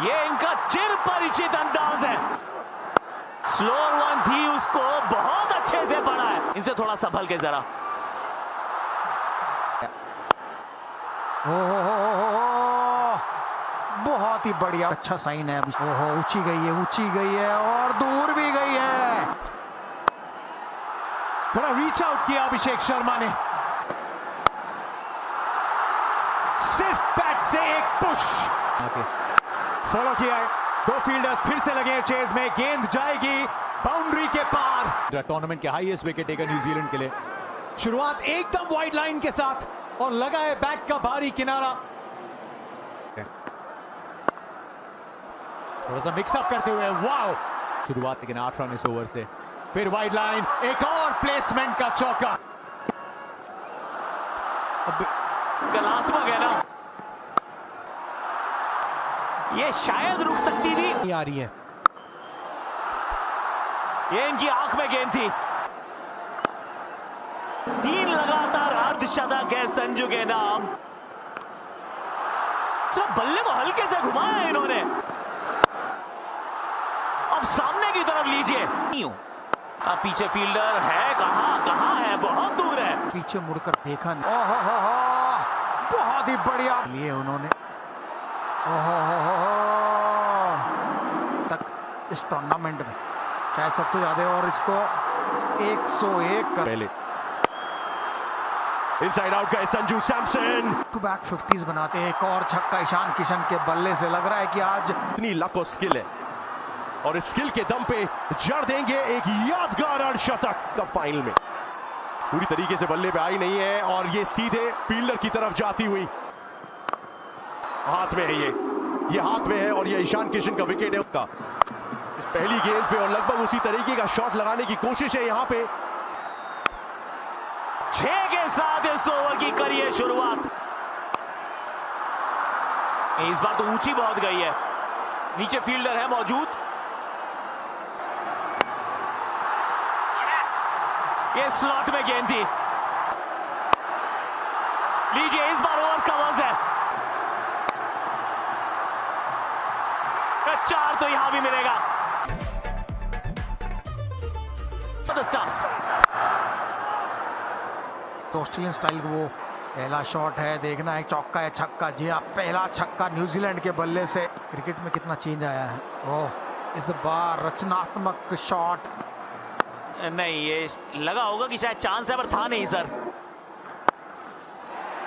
ये इनका चिर परिचित अंदाज है। स्लोअर वन थी, उसको बहुत अच्छे से पढ़ा है। इनसे थोड़ा संभल के जरा। बहुत ही बढ़िया, अच्छा साइन है। ओहो, ऊंची गई है और दूर भी गई है। थोड़ा रीच आउट किया अभिषेक शर्मा ने, सिर्फ बैट से एक पुश फॉलो किया है। दो फील्डर्स फिर से लगे हैं चेज में, गेंद जाएगी बाउंड्री के पार। टूर्नामेंट के हाईएस्ट विकेट टेकर न्यूजीलैंड के लिए। शुरुआत एकदम वाइड लाइन के साथ और लगा है बैक का भारी किनारा। थोड़ा सा मिक्सअप करते हुए, वाओ शुरुआत, लेकिन 8 रन इस ओवर से। फिर वाइड लाइन, एक और प्लेसमेंट का चौका। कलात्मक है ना, ये शायद रुक सकती थी। आ रही है, ये इनकी आंख में गेंद थी। 3 लगातार अर्धशतक है संजू के नाम। सिर्फ बल्ले को हल्के से घुमाया है इन्होंने। अब सामने की तरफ लीजिए। अब पीछे फील्डर है, कहां है, बहुत दूर है। पीछे मुड़कर देखा नहीं। ओहो, बहुत ही बढ़िया लिए उन्होंने। ओहो, तक इस टूर्नामेंट में शायद सबसे ज्यादा, और इसको 101 कर पहले इनसाइड आउट का Sanju Samson. To back 50s बनाते हैं। एक और छक्का ईशान किशन के बल्ले से। लग रहा है कि आज इतनी लक और स्किल है, और इस स्किल के दम पे जड़ देंगे एक यादगार अर्धशतक कप फाइनल में। पूरी तरीके से बल्ले पे आई नहीं है, और ये सीधे फील्डर की तरफ जाती हुई हाथ में है। ये हाथ में है, और ये ईशान किशन का विकेट है उसका। इस पहली गेंद पे और लगभग उसी तरीके का शॉट लगाने की कोशिश है यहाँ पे। 6 के साथ इस ओवर की करिए शुरुआत। इस बार तो ऊंची बहुत गई है, नीचे फील्डर है मौजूद। ये स्लॉट में गेंद थी। लीजिए, इस बार ओवर कवर्स है। 4 तो यहां भी मिलेगा। ऑस्ट्रेलियन स्टाइल वो पहला शॉट है। देखना है चौका है छक्का। जी हाँ, पहला छक्का न्यूजीलैंड के बल्ले से। क्रिकेट में कितना चेंज आया है। ओह, इस बार रचनात्मक शॉट। नहीं, ये लगा होगा कि शायद चांस है, पर था नहीं सर।